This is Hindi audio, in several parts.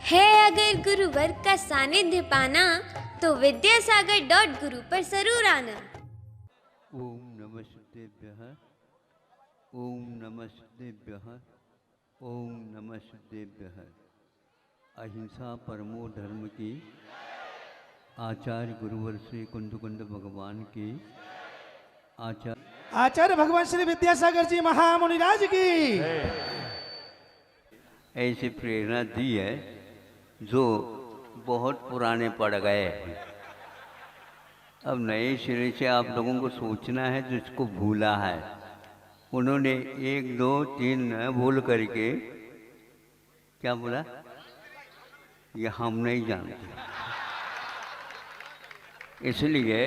है अगर गुरुवर का सानिध्य पाना तो विद्यासागर.गुरु पर जरूर आना। ओम नमस्तेभ्यः, ओम नमस्तेभ्यः, ओम नमस्तेभ्यः। अहिंसा परमो धर्म की आचार्य गुरुवर श्री कुंद भगवान की आचार्य भगवान श्री विद्यासागर जी महामुनिराज की ऐसी प्रेरणा दी है जो बहुत पुराने पड़ गए हैं। अब नए सिरे से आप लोगों को सोचना है जिसको भूला है। उन्होंने 1 2 3 न बोल करके क्या बोला ये हम नहीं जानते, इसलिए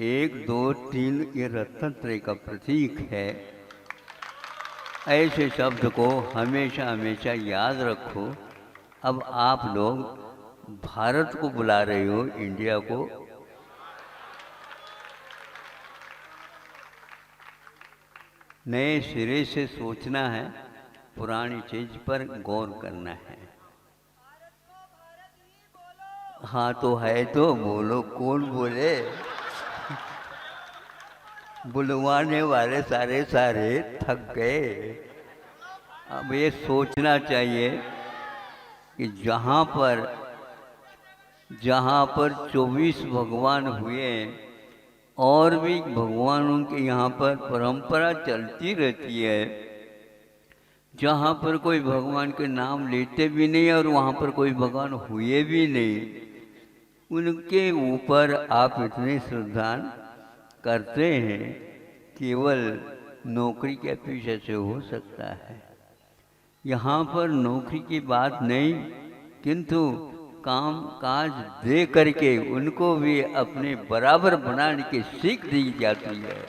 1 2 3 ये रत्नत्रय का प्रतीक है। ऐसे शब्द को हमेशा हमेशा याद रखो। अब आप लोग भारत को बुला रहे हो, इंडिया को। नए सिरे से सोचना है, पुरानी चीज पर गौर करना है। हाँ तो है तो बोलो, कौन बोले? बुलवाने वाले सारे थक गए। अब ये सोचना चाहिए कि जहाँ पर 24 भगवान हुए और भी भगवानों के यहाँ पर परंपरा चलती रहती है। जहाँ पर कोई भगवान के नाम लेते भी नहीं और वहाँ पर कोई भगवान हुए भी नहीं, उनके ऊपर आप इतने श्रद्धा करते हैं, केवल नौकरी के पीछे से हो सकता है। यहाँ पर नौकरी की बात नहीं, किंतु काम काज दे करके उनको भी अपने बराबर बनाने की सीख दी जाती है।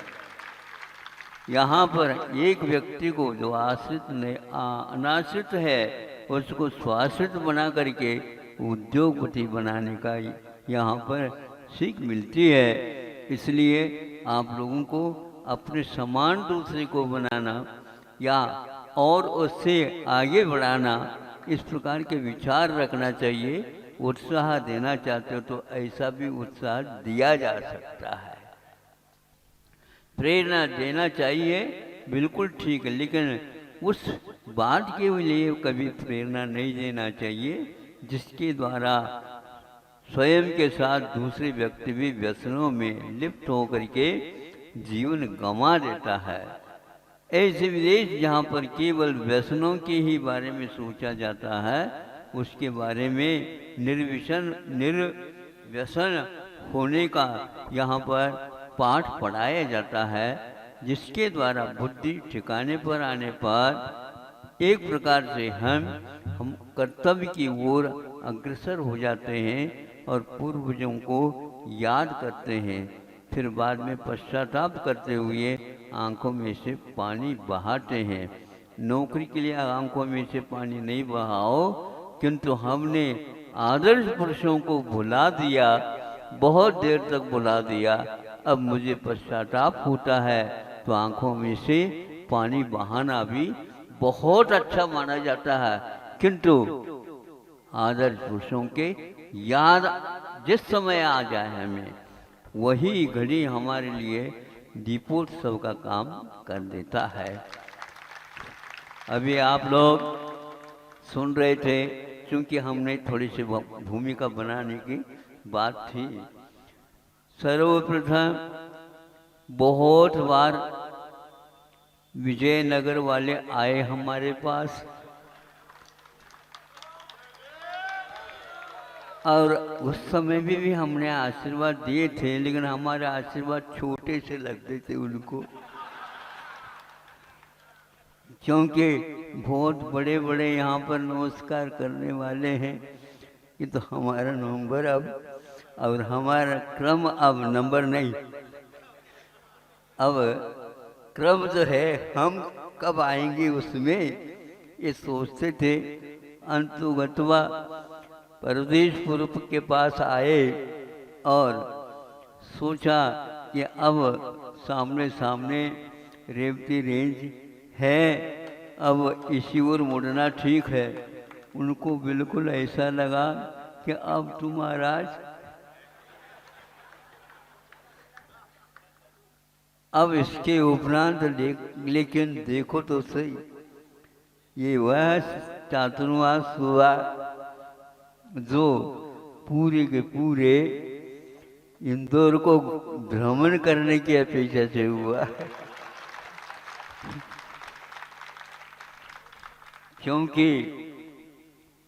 यहाँ पर एक व्यक्ति को जो अनाश्रित है उसको स्वाश्रित बना करके उद्योगपति बनाने का यहाँ पर सीख मिलती है। इसलिए आप लोगों को अपने समान दूसरे को बनाना या और उससे आगे बढ़ाना, इस प्रकार के विचार रखना चाहिए। उत्साह देना चाहते हो तो ऐसा भी उत्साह दिया जा सकता है। प्रेरणा देना चाहिए, बिल्कुल ठीक है, लेकिन उस बात के लिए कभी प्रेरणा नहीं देना चाहिए जिसके द्वारा स्वयं के साथ दूसरे व्यक्ति भी व्यसनों में लिप्त होकर के जीवन गंवा देता है। ऐसे विदेश जहाँ पर केवल व्यसनों के ही बारे में सोचा जाता है, उसके बारे में निर्व्यसन होने का यहाँ पर पाठ पढ़ाया जाता है, जिसके द्वारा बुद्धि ठिकाने पर आने पर एक प्रकार से हम कर्तव्य की ओर अग्रसर हो जाते हैं और पूर्वजों को याद करते हैं। फिर बाद में पश्चाताप करते हुए आंखों में से पानी बहाते हैं। नौकरी के लिए आंखों में से पानी नहीं बहाओ, किंतु हमने आदर्श पुरुषों को भुला दिया, बहुत देर तक भुला दिया। अब मुझे पश्चाताप होता है तो आंखों में से पानी बहाना भी बहुत अच्छा माना जाता है। किंतु आदर्श पुरुषों के याद जिस समय आ जाए हमें, वही घड़ी हमारे लिए दीपोत्सव का काम कर देता है। अभी आप लोग सुन रहे थे, क्योंकि हमने थोड़ी सी भूमिका बनाने की बात थी। सर्वप्रथम बहुत बार विजयनगर वाले आए हमारे पास और उस समय भी हमने आशीर्वाद दिए थे, लेकिन हमारे आशीर्वाद छोटे से लगते थे उनको, क्योंकि बहुत बड़े बड़े यहाँ पर नमस्कार करने वाले हैं। कि तो हमारा नंबर अब और हमारा क्रम अब नंबर नहीं, अब क्रम जो है हम कब आएंगे उसमें, ये सोचते थे। अंतुगतवा परदेश पूर्व के पास आए और सोचा कि अब सामने सामने रेवती रेंज है, अब इसी ओर मुड़ना ठीक है। उनको बिल्कुल ऐसा लगा कि अब तुम महाराज अब इसके उपरांत लेकिन देखो तो सही, ये वह चातुर्मास हुआ जो पूरे के पूरे इंदौर को भ्रमण करने की अपेक्षा से हुआ। क्योंकि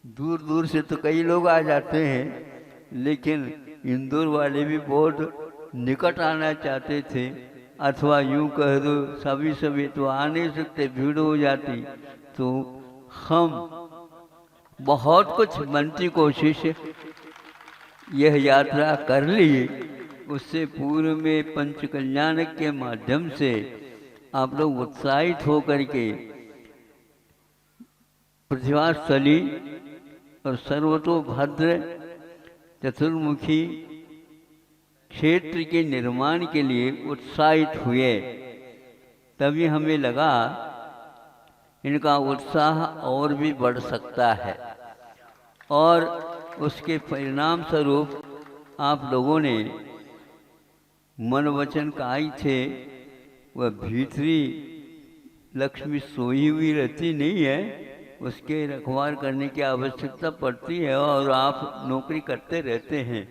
दूर दूर से तो कई लोग आ जाते हैं, लेकिन इंदौर वाले भी बहुत निकट आना चाहते थे, अथवा यूं कह दो सभी तो आ नहीं सकते, भीड़ हो जाती। तो हम बहुत कुछ बनती कोशिश यह यात्रा कर ली। उससे पूर्व में पंच कल्याण के माध्यम से आप लोग उत्साहित होकर के प्रतिभास्थली और सर्वतोभद्र चतुर्मुखी क्षेत्र के निर्माण के लिए उत्साहित हुए। तभी हमें लगा इनका उत्साह और भी बढ़ सकता है, और उसके परिणाम स्वरूप आप लोगों ने मन वचन कहा थे, वह भीतरी लक्ष्मी सोई हुई रहती नहीं है, उसके रखवार करने की आवश्यकता पड़ती है, और आप नौकरी करते रहते हैं।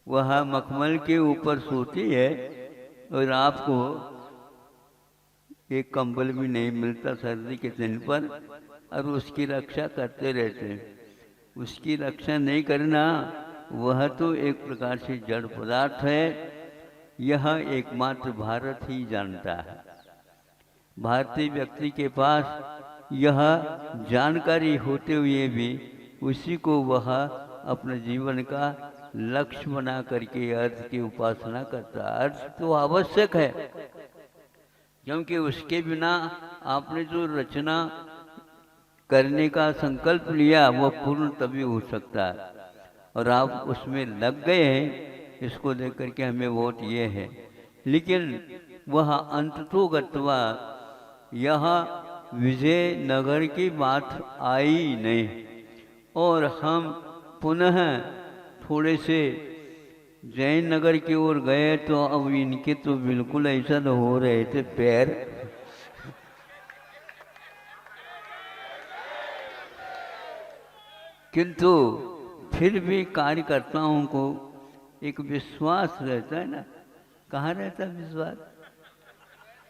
वह मखमल के ऊपर सोती है और आपको एक कंबल भी नहीं मिलता सर्दी के दिन पर, और उसकी रक्षा करते रहते हैं। उसकी रक्षा नहीं करना, वह तो एक प्रकार से जड़ पदार्थ है। यह एकमात्र भारत ही जानता है। भारतीय व्यक्ति के पास यह जानकारी होते हुए भी उसी को वह अपने जीवन का लक्ष्य बना करके अर्थ की उपासना करता है। अर्थ तो आवश्यक है, क्योंकि उसके बिना आपने जो रचना करने का संकल्प लिया वह पूर्ण तभी हो सकता है, और आप उसमें लग गए हैं। इसको देख करके हमें वोट ये है, लेकिन वह अंततो गत्वा यहाँ विजयनगर की बात आई नहीं, और हम पुनः थोड़े से जैन नगर की ओर गए तो अब इनके तो बिल्कुल ऐसा न हो रहे थे पैर। किंतु फिर भी कार्यकर्ताओं को एक विश्वास रहता है ना। कहाँ रहता विश्वास?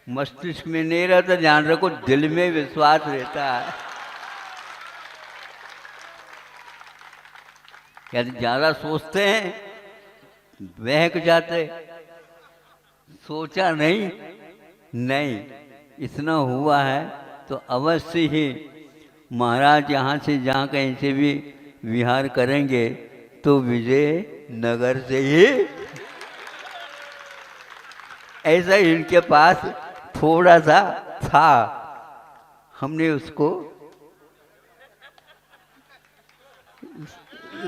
मस्तिष्क में नहीं रहता, ध्यान रखो, दिल में विश्वास रहता है। क्या ज्यादा सोचते हैं बहक जाते, सोचा नहीं इतना हुआ है तो अवश्य ही महाराज यहाँ से जहाँ कहीं से भी विहार करेंगे तो विजय नगर से ही। ऐसा इनके पास थोड़ा सा था, हमने उसको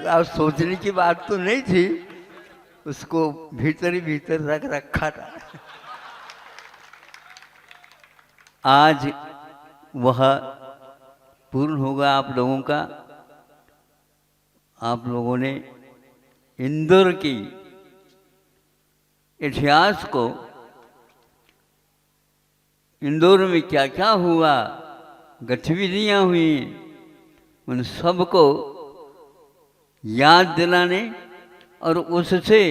अब सोचने की बात तो नहीं थी, उसको भीतर ही भीतर रख रखा था। आज वह पूर्ण होगा आप लोगों का। आप लोगों ने इंदौर की इतिहास को, इंदौर में क्या क्या हुआ, गतिविधियां हुई, उन सब को याद दिलाने और उससे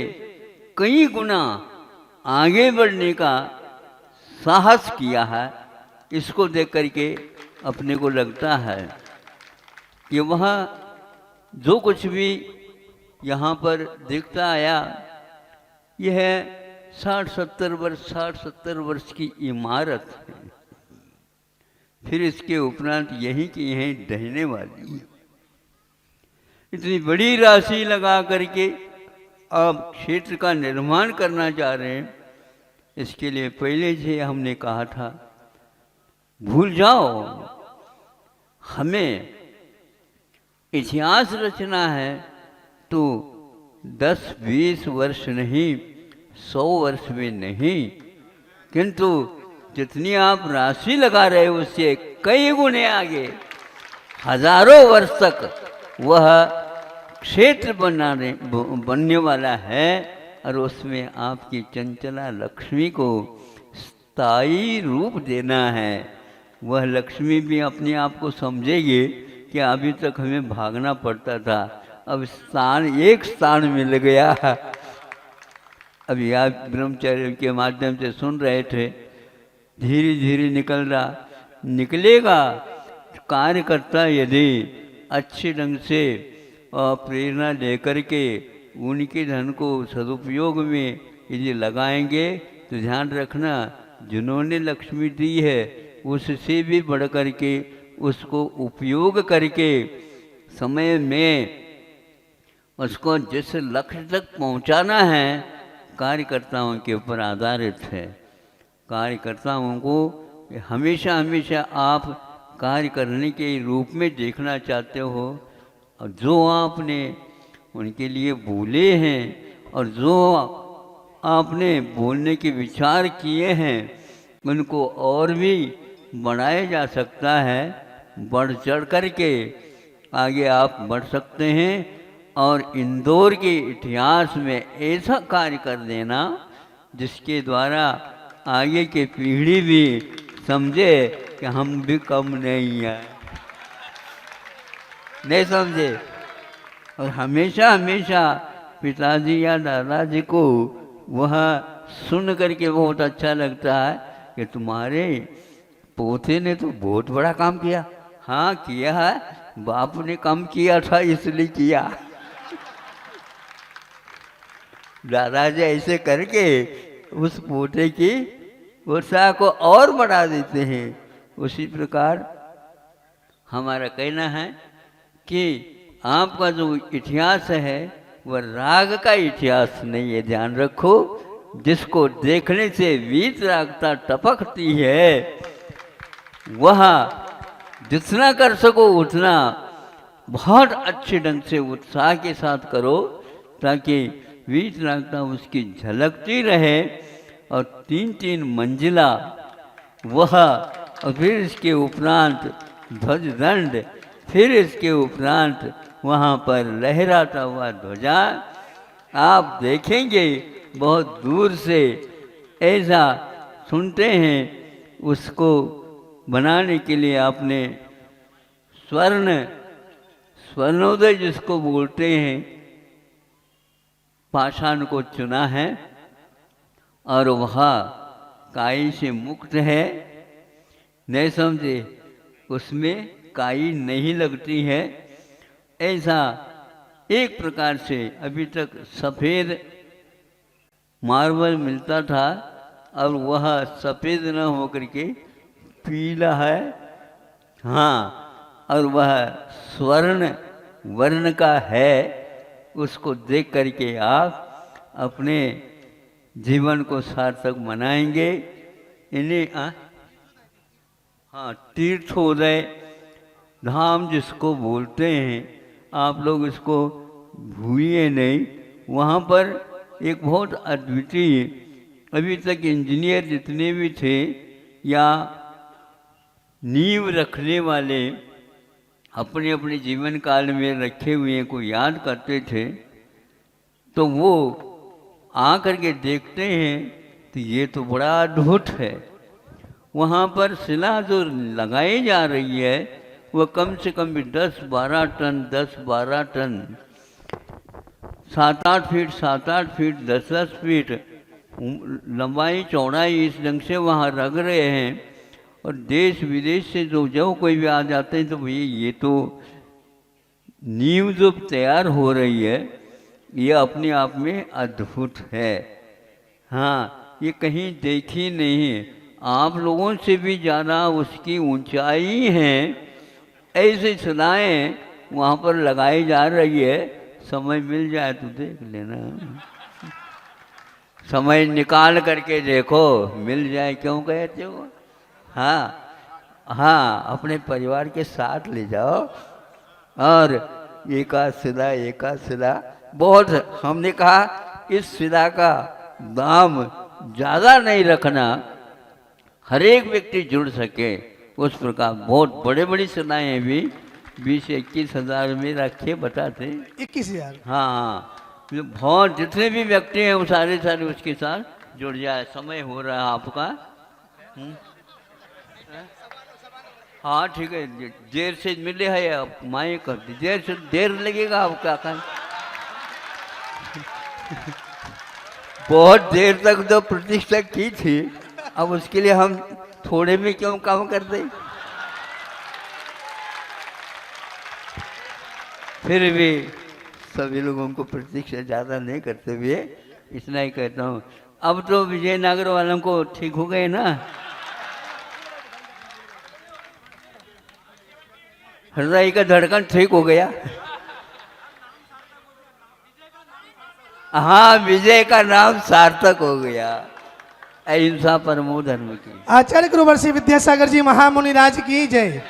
कई गुना आगे बढ़ने का साहस किया है। इसको देख करके अपने को लगता है कि वह जो कुछ भी यहाँ पर दिखता आया, यह 60-70 वर्ष की इमारत है। फिर इसके उपरांत यहीं की यहीं ढहने वाली है। इतनी बड़ी राशि लगा करके अब क्षेत्र का निर्माण करना चाह रहे हैं। इसके लिए पहले से हमने कहा था, भूल जाओ, हमें इतिहास रचना है तो 10-20 वर्ष नहीं, 100 वर्ष में नहीं, किंतु जितनी आप राशि लगा रहे हो उससे कई गुने आगे हजारों वर्ष तक वह क्षेत्र बनने वाला है और उसमें आपकी चंचला लक्ष्मी को स्थायी रूप देना है। वह लक्ष्मी भी अपने आप को समझेगी कि अभी तक हमें भागना पड़ता था, अब एक स्थान मिल गया। अभी आप ब्रह्मचर्य के माध्यम से सुन रहे थे, धीरे धीरे निकलेगा। कार्यकर्ता यदि अच्छे ढंग से प्रेरणा लेकर के उनके धन को सदुपयोग में यदि लगाएंगे तो ध्यान रखना, जिन्होंने लक्ष्मी दी है उससे भी बढ़ कर के उसको उपयोग करके समय में उसको जिस लक्ष्य तक पहुंचाना है कार्यकर्ताओं के ऊपर आधारित है। कार्यकर्ताओं को हमेशा हमेशा आप कार्य करने के रूप में देखना चाहते हो, और जो आपने उनके लिए बोले हैं और जो आपने बोलने के विचार किए हैं उनको और भी बढ़ाया जा सकता है। बढ़ चढ़ कर के आगे आप बढ़ सकते हैं और इंदौर के इतिहास में ऐसा कार्य कर देना जिसके द्वारा आगे की पीढ़ी भी समझे कि हम भी कम नहीं हैं, नहीं समझे। और हमेशा हमेशा पिताजी या दादाजी को वह सुन करके बहुत अच्छा लगता है कि तुम्हारे पोते ने तो बहुत बड़ा काम किया। हाँ किया है, बाप ने कम किया था इसलिए किया। दादाजी ऐसे करके उस पोते की उत्साह को और बढ़ा देते हैं। उसी प्रकार हमारा कहना है कि आपका जो इतिहास है वह राग का इतिहास नहीं है, ध्यान रखो। जिसको देखने से वीतरागता टपकती है वह जितना कर सको उतना बहुत अच्छे ढंग से उत्साह के साथ करो ताकि वीतरागता उसकी झलकती रहे। और 3-3 मंजिला वह, और फिर इसके उपरांत ध्वज दंड, फिर इसके उपरांत वहाँ पर लहराता हुआ ध्वजा आप देखेंगे बहुत दूर से। ऐसा सुनते हैं उसको बनाने के लिए आपने स्वर्णोदय जिसको बोलते हैं पाषाण को चुना है और वह काई से मुक्त है, नहीं समझे, उसमें काई नहीं लगती है। ऐसा एक प्रकार से अभी तक सफ़ेद मार्बल मिलता था, अब वह सफ़ेद न होकर के पीला है। हाँ, और वह स्वर्ण वर्ण का है। उसको देख करके आप अपने जीवन को सार्थक मनाएंगे। इन्हें तीर्थोदय धाम जिसको बोलते हैं, आप लोग इसको भूलिए नहीं। वहाँ पर एक बहुत अद्वितीय, अभी तक इंजीनियर जितने भी थे या नींव रखने वाले अपने अपने जीवन काल में रखे हुए को याद करते थे, तो वो आ करके देखते हैं तो ये तो बड़ा अद्भुत है। वहाँ पर शिला जो लगाई जा रही है वह कम से कम भी 10-12 टन 7-8 फीट 7-8 फीट 10-10 फीट लंबाई चौड़ाई इस ढंग से वहाँ रख रहे हैं। और देश विदेश से जो कोई भी आ जाते हैं तो भैया ये तो नींव जो तैयार हो रही है ये अपने आप में अद्भुत है। हाँ, ये कहीं देखी नहीं है, आप लोगों से भी ज़्यादा उसकी ऊंचाई है। ऐसे शिलाएँ वहाँ पर लगाई जा रही है। समय मिल जाए तो देख लेना, समय निकाल करके देखो, मिल जाए क्यों कहते हो। हाँ, अपने परिवार के साथ ले जाओ और एक शिला बहुत, हमने कहा इस शिला का दाम ज़्यादा नहीं रखना, हर एक व्यक्ति जुड़ सके उस प्रकार बहुत बड़े बड़ी शिलाएँ भी 20-21 हज़ार में रखे बताते। 21,000। हाँ हाँ, बहुत जितने भी व्यक्ति हैं वो सारे सारे उसके साथ जुड़ जाए। समय हो रहा है आपका। हाँ ठीक है, देर से मिले है आप माए कर दी, देर से देर लगेगा आपका क्या। बहुत देर तक तो प्रतीक्षा की थी, अब उसके लिए हम थोड़े में क्यों काम करते। फिर भी सभी लोगों को प्रतीक्षा ज़्यादा नहीं करते हुए इतना ही कहता हूँ। अब तो विजयनगर वालों को ठीक हो गए ना, हृदय का धड़कन ठीक हो गया। हाँ, विजय का नाम सार्थक हो गया। अहिंसा परमो धर्म की। आचार्य गुरुवर्षी विद्यासागर जी महामुनि राज की जय।